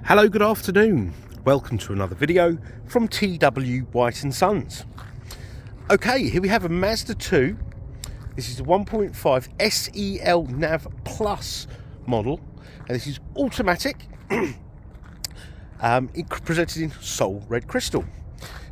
Hello, good afternoon. Welcome to another video from TW White & Sons. Okay, here we have a Mazda 2. This is a 1.5 SEL Nav Plus model, and this is automatic. Presented in Soul Red Crystal.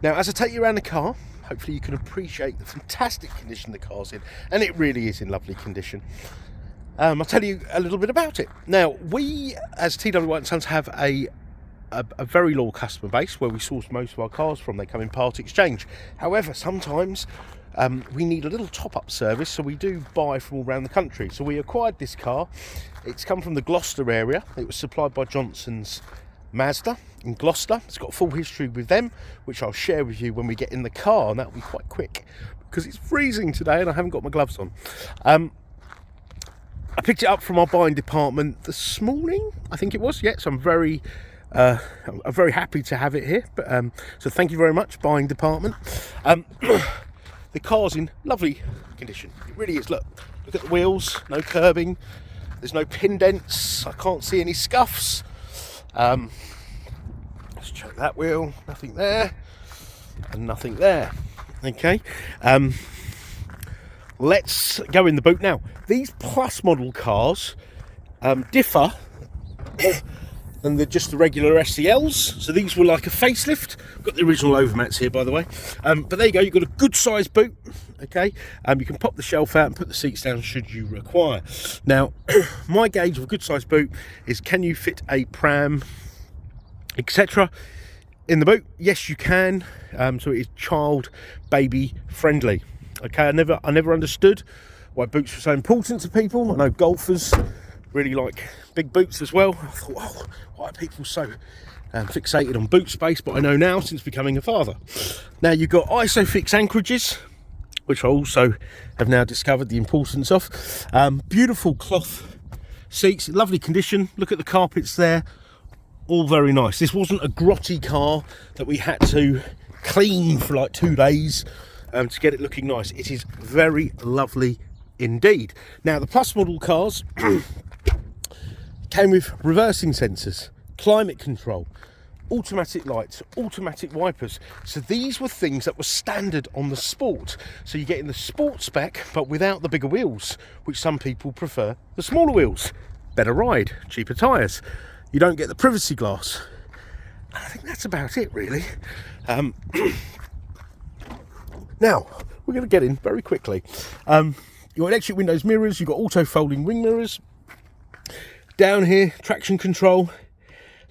Now, as I take you around the car, hopefully you can appreciate the fantastic condition the car's in, and it really is in lovely condition. I'll tell you a little bit about it. Now, we as TW White & Sons have a very loyal customer base where we source most of our cars from. They come in part exchange. However, sometimes we need a little top-up service, so we do buy from all around the country. So we acquired this car. It's come from the Gloucester area. It was supplied by Johnson's Mazda in Gloucester. It's got a full history with them, which I'll share with you when we get in the car, and that'll be quite quick because it's freezing today and I haven't got my gloves on. I picked it up from our buying department this morning, I think it was. Yes, I'm very happy to have it here. But so thank you very much, buying department. The car's in lovely condition. It really is. Look at the wheels. No curbing. There's no pin dents. I can't see any scuffs. Let's check that wheel. Nothing there, and nothing there. Okay. Let's go in the boot now. These Plus model cars differ than just the regular SELs. So these were like a facelift. Got the original overmats here, by the way. But there you go. You've got a good size boot. Okay. You can pop the shelf out and put the seats down should you require. Now, my gauge of a good size boot is: can you fit a pram, etc. in the boot? Yes, you can. So it is child, baby friendly. Okay, I never understood why boots were so important to people. I know golfers really like big boots as well. I thought, oh, why are people so fixated on boot space? But I know now, since becoming a father. Now, you've got ISOFIX anchorages, which I also have now discovered the importance of. Beautiful cloth seats, lovely condition. Look at the carpets there, all very nice. This wasn't a grotty car that we had to clean for like 2 days. To get it looking nice. It is very lovely indeed. Now, the Plus model cars came with reversing sensors, climate control, automatic lights, automatic wipers. So these were things that were standard on the Sport. So you get in the Sport spec, but without the bigger wheels, which some people prefer the smaller wheels. Better ride, cheaper tyres. You don't get the privacy glass. I think that's about it, really. Now, we're going to get in very quickly. You've got electric windows mirrors, you've got auto folding wing mirrors. Down here, traction control,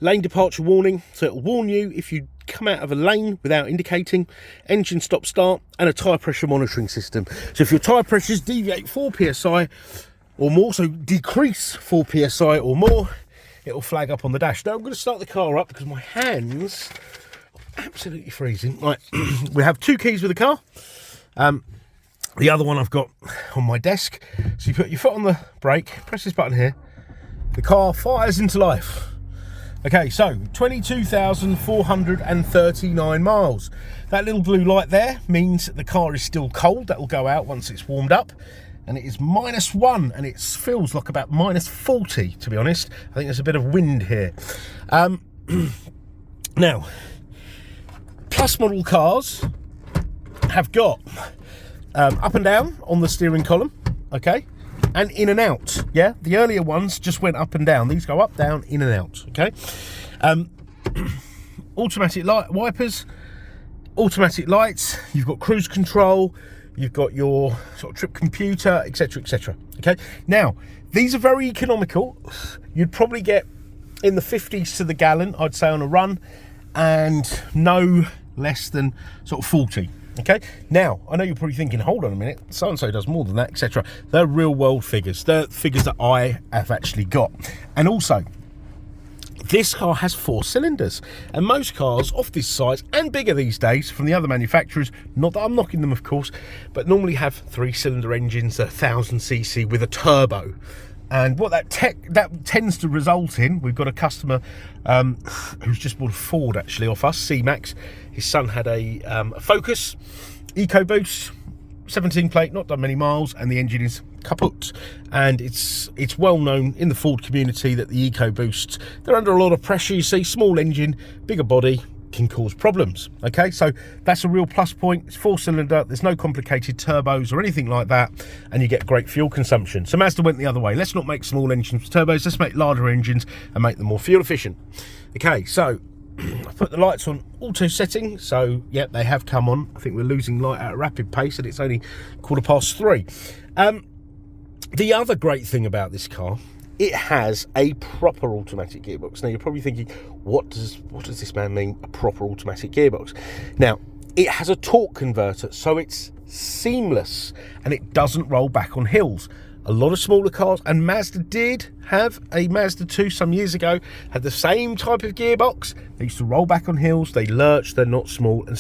lane departure warning, so it'll warn you if you come out of a lane without indicating, engine stop start, and a tyre pressure monitoring system. So if your tyre pressures deviate 4 psi or more, so decrease 4 psi or more, it'll flag up on the dash. Now I'm going to start the car up because my hands absolutely freezing. Right, we have 2 keys with the car. The other one I've got on my desk. So you put your foot on the brake, press this button here, the car fires into life. Okay, so 22,439 miles. That little blue light there means the car is still cold. That will go out once it's warmed up. And it is -1, and it feels like about -40, to be honest. I think there's a bit of wind here. Now, Plus model cars have got up and down on the steering column, okay, and in and out. Yeah, the earlier ones just went up and down. These go up, down, in and out. Okay. Automatic light wipers, automatic lights. You've got cruise control. You've got your sort of trip computer, etc., etc. Okay. Now, these are very economical. You'd probably get in the 50s to the gallon, I'd say, on a run, and no less than sort of 40. Okay, now I know you're probably thinking, hold on a minute, so and so does more than that, etc. They're real world figures. They're figures that I have actually got. And also, this car has 4 cylinders, and most cars of this size and bigger these days from the other manufacturers, not that I'm knocking them of course, but normally have 3-cylinder engines, 1000cc with a turbo. And what that tends to result in, we've got a customer who's just bought a Ford actually off us, C-Max. His son had a Focus, EcoBoost, 17 plate, not done many miles, and the engine is kaput. And it's well known in the Ford community that the EcoBoosts, they're under a lot of pressure. You see, small engine, bigger body, can cause problems. Okay, so that's a real plus point. It's 4-cylinder, there's no complicated turbos or anything like that, and you get great fuel consumption. So Mazda went the other way. Let's not make small engines with turbos, let's make larger engines and make them more fuel efficient. Okay, so I put the lights on auto setting, so yeah, they have come on. I think we're losing light at a rapid pace and it's only 3:15. The other great thing about this car, it has a proper automatic gearbox. Now you're probably thinking, what does this man mean, a proper automatic gearbox? Now, it has a torque converter, so it's seamless and it doesn't roll back on hills. A lot of smaller cars, and Mazda did have a Mazda 2 some years ago, had the same type of gearbox. They used to roll back on hills, they lurch, they're not small, and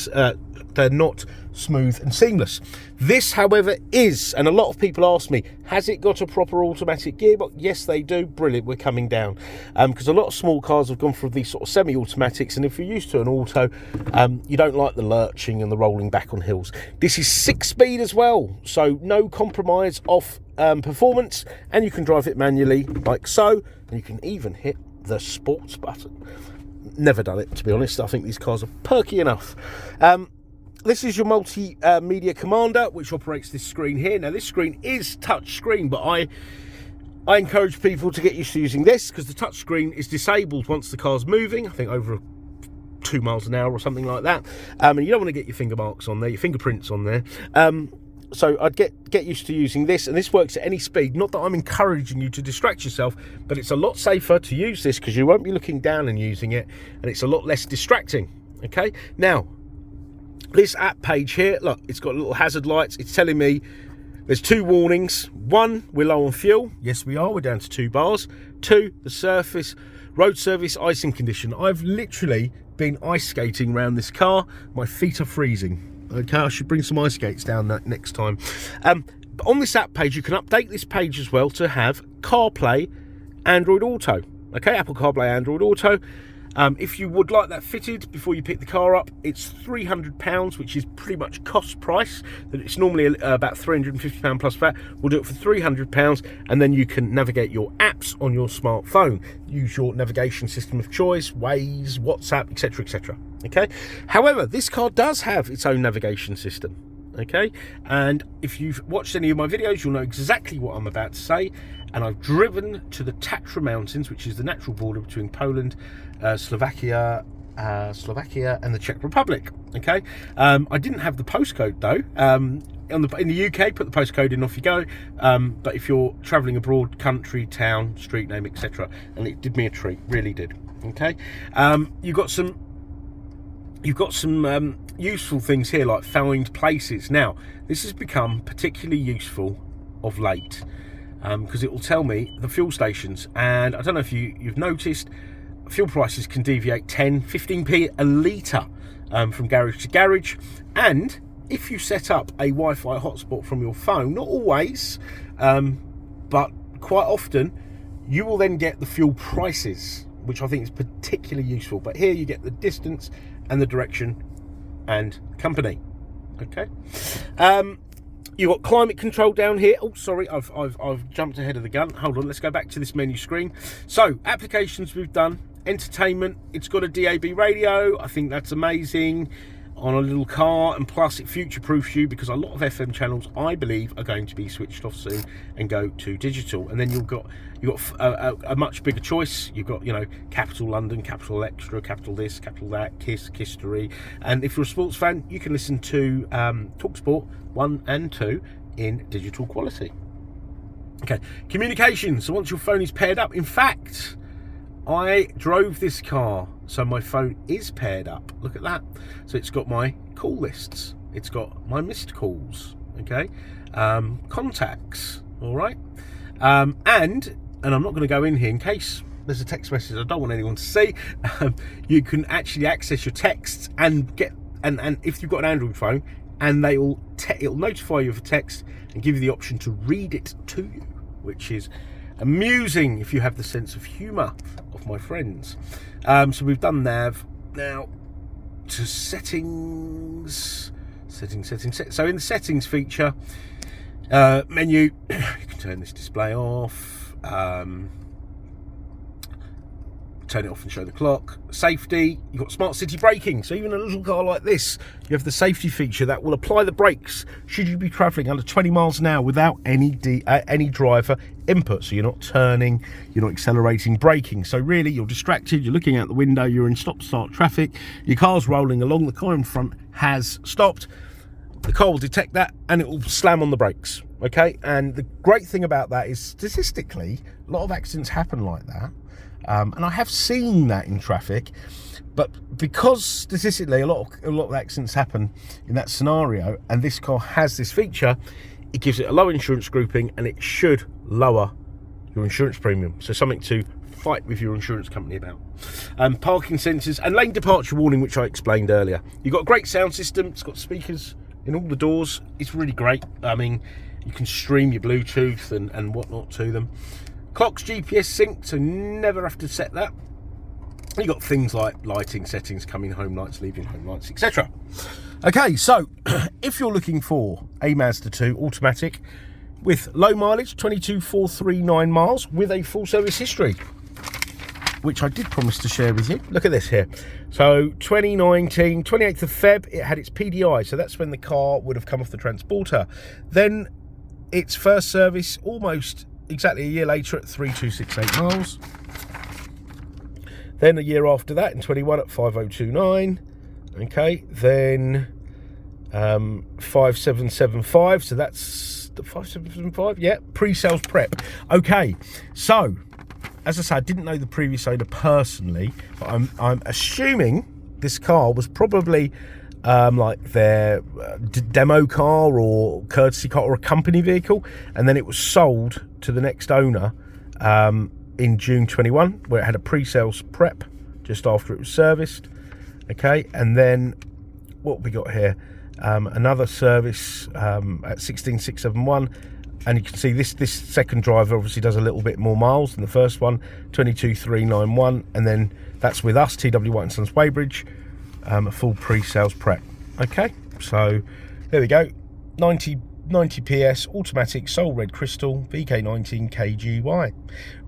they're not smooth and seamless. This, however, is, and a lot of people ask me, has it got a proper automatic gearbox? Yes, they do. Brilliant, we're coming down. Because a lot of small cars have gone for these sort of semi-automatics, and if you're used to an auto, you don't like the lurching and the rolling back on hills. This is 6-speed as well, so no compromise off performance, and you can drive it manually like so, and you can even hit the sports button. Never done it, to be honest. I think these cars are perky enough. This is your multimedia commander, which operates this screen here. Now, this screen is touch screen, but I encourage people to get used to using this because the touch screen is disabled once the car's moving, I think over 2 miles an hour or something like that. And you don't want to get your finger marks on there, your fingerprints on there. So I'd get used to using this, and this works at any speed. Not that I'm encouraging you to distract yourself, but it's a lot safer to use this because you won't be looking down and using it, and it's a lot less distracting. Okay, now this app page here, look, it's got little hazard lights. It's telling me there's 2 warnings. 1, we're low on fuel. Yes, we are. We're down to 2 bars. 2, the road surface icing condition. I've literally been ice skating around this car. My feet are freezing. Okay, I should bring some ice skates down that next time. But on this app page, you can update this page as well to have CarPlay, Android Auto. Okay, Apple CarPlay, Android Auto. If you would like that fitted before you pick the car up, it's £300, which is pretty much cost price. It's normally about £350 plus VAT. We'll do it for £300, and then you can navigate your apps on your smartphone. Use your navigation system of choice, Waze, WhatsApp, etc, etc. Okay. However, this car does have its own navigation system. Okay, and if you've watched any of my videos, you'll know exactly what I'm about to say. And I've driven to the Tatra Mountains, which is the natural border between Poland, Slovakia and the Czech Republic. Okay, I didn't have the postcode though. In the UK, put the postcode in, off you go. But if you're travelling abroad, country, town, street name, etc., and it did me a treat, really did. Okay, you've got some useful things here like found places. Now, this has become particularly useful of late because it will tell me the fuel stations, and I don't know if you've noticed, fuel prices can deviate 10-15p a litre from garage to garage. And if you set up a Wi-Fi hotspot from your phone, not always, but quite often, you will then get the fuel prices, which I think is particularly useful. But here you get the distance and the direction and company. Okay, you've got climate control down here. Oh, sorry, I've jumped ahead of the gun. Hold on, let's go back to this menu screen. So applications we've done. Entertainment, it's got a DAB radio. I think that's amazing on a little car, and plus it future-proofs you because a lot of FM channels, I believe, are going to be switched off soon and go to digital. And then you've got a much bigger choice. You've got, you know, Capital London, Capital Extra, Capital this, Capital that, Kiss, History. And if you're a sports fan, you can listen to TalkSport 1 and 2 in digital quality. Okay, communication. So once your phone is paired up, in fact, I drove this car, so my phone is paired up. Look at that. So it's got my call lists. It's got my missed calls. Okay. Contacts. All right. And I'm not going to go in here in case there's a text message I don't want anyone to see. You can actually access your texts and and if you've got an Android phone, and it'll notify you of a text and give you the option to read it to you, which is amusing if you have the sense of humour of my friends. So we've done nav. Now to settings. So in the settings feature, Menu, you can turn this display off, turn it off and show the clock. Safety, you've got smart city braking, so even a little car like this, you have the safety feature that will apply the brakes should you be travelling under 20 miles an hour without any driver input. So you're not turning, you're not accelerating, braking. So really, you're distracted, you're looking out the window, you're in stop-start traffic, your car's rolling along, the car in front has stopped. The car will detect that and it will slam on the brakes, okay? And the great thing about that is, statistically, a lot of accidents happen like that. And I have seen that in traffic, but because statistically a lot of accidents happen in that scenario, and this car has this feature, it gives it a low insurance grouping and it should lower your insurance premium. So something to fight with your insurance company about. Parking sensors and lane departure warning, which I explained earlier. You've got a great sound system. It's got speakers in all the doors. It's really great. I mean, you can stream your Bluetooth and whatnot to them. Clock's GPS synced, so never have to set that. You've got things like lighting settings, coming home lights, leaving home lights, etc. Okay, so if you're looking for a Mazda 2 automatic with low mileage, 22,439 miles, with a full service history, which I did promise to share with you. Look at this here. So 2019, 28th of Feb, it had its PDI, so that's when the car would have come off the transporter. Then its first service almost exactly a year later at 3,268 miles. Then a year after that in 21 at 5,029. Okay, then 5,775. So that's the 5,775. Yeah, pre-sales prep. Okay, so as I said, I didn't know the previous owner personally, but I'm assuming this car was probably like their demo car or courtesy car or a company vehicle, and then it was sold to the next owner in June 21, where it had a pre-sales prep just after it was serviced. Okay, and then what we got here, another service at 16,671, and you can see this second driver obviously does a little bit more miles than the first one, 22,391, and then that's with us, TW White & Sons Weybridge. A full pre-sales prep. Okay, so there we go. 90 PS, automatic, sole red crystal, VK19 KGY.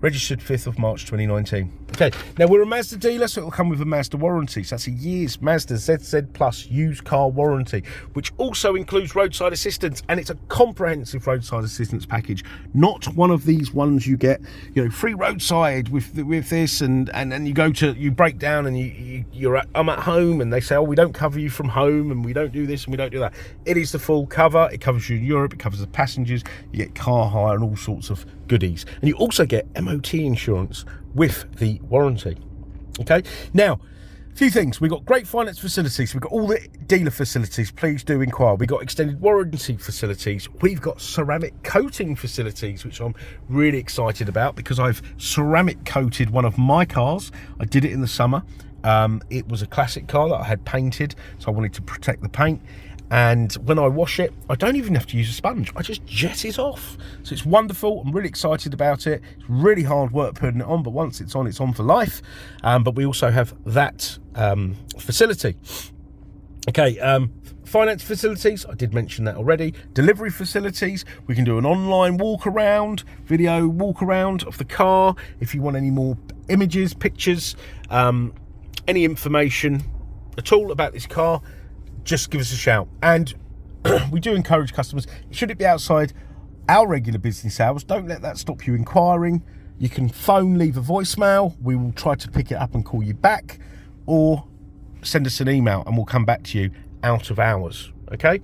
Registered 5th of March 2019. Okay, now we're a Mazda dealer, so it'll come with a Mazda warranty. So that's a year's Mazda ZZ Plus used car warranty, which also includes roadside assistance, and it's a comprehensive roadside assistance package, not one of these ones you get, you know, free roadside with this, and you break down and I'm at home and they say, oh, we don't cover you from home and we don't do this and we don't do that. It is the full cover. It covers you in Europe, it covers the passengers, you get car hire and all sorts of goodies, and you also get MOT insurance with the warranty. Okay, now a few things. We've got great finance facilities, we've got all the dealer facilities, please do inquire. We've got extended warranty facilities, we've got ceramic coating facilities, which I'm really excited about because I've ceramic coated one of my cars. I did it in the summer. It was a classic car that I had painted, so I wanted to protect the paint. And when I wash it, I don't even have to use a sponge. I just jet it off. So it's wonderful. I'm really excited about it. It's really hard work putting it on, but once it's on for life. But we also have that facility. Okay, finance facilities, I did mention that already. Delivery facilities, we can do an online walk around, video walk around of the car. If you want any more images, pictures, any information at all about this car, just give us a shout. And we do encourage customers, should it be outside our regular business hours, don't let that stop you inquiring. You can phone, leave a voicemail, we will try to pick it up and call you back, or send us an email and we'll come back to you out of hours. Okay,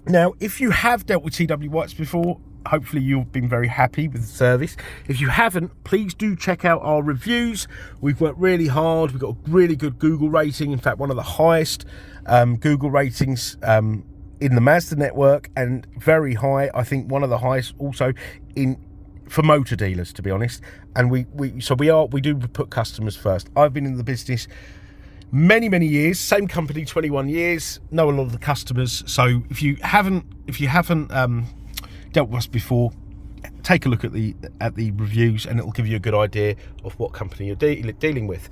now if you have dealt with TW Whites before, hopefully you've been very happy with the service. If you haven't, please do check out our reviews. We've worked really hard. We've got a really good Google rating. In fact, one of the highest Google ratings in the Mazda network, and very high. I think one of the highest also for motor dealers, to be honest. And we do put customers first. I've been in the business many years, same company 21 years, know a lot of the customers. So if you haven't dealt with us before, take a look at the reviews and it'll give you a good idea of what company you're dealing with.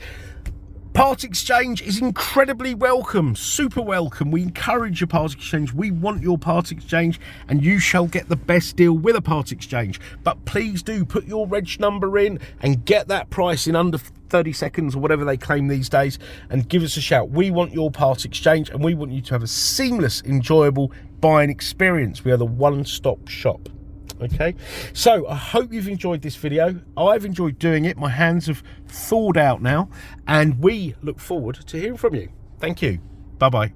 Part exchange is incredibly welcome, super welcome. We encourage your part exchange. We want your part exchange, and you shall get the best deal with a part exchange. But please do put your reg number in and get that price in under 30 seconds or whatever they claim these days, and give us a shout. We want your part exchange, and we want you to have a seamless, enjoyable buying experience. We are the one-stop shop. Okay, so I hope you've enjoyed this video. I've enjoyed doing it. My hands have thawed out now, and we look forward to hearing from you. Thank you. Bye-bye.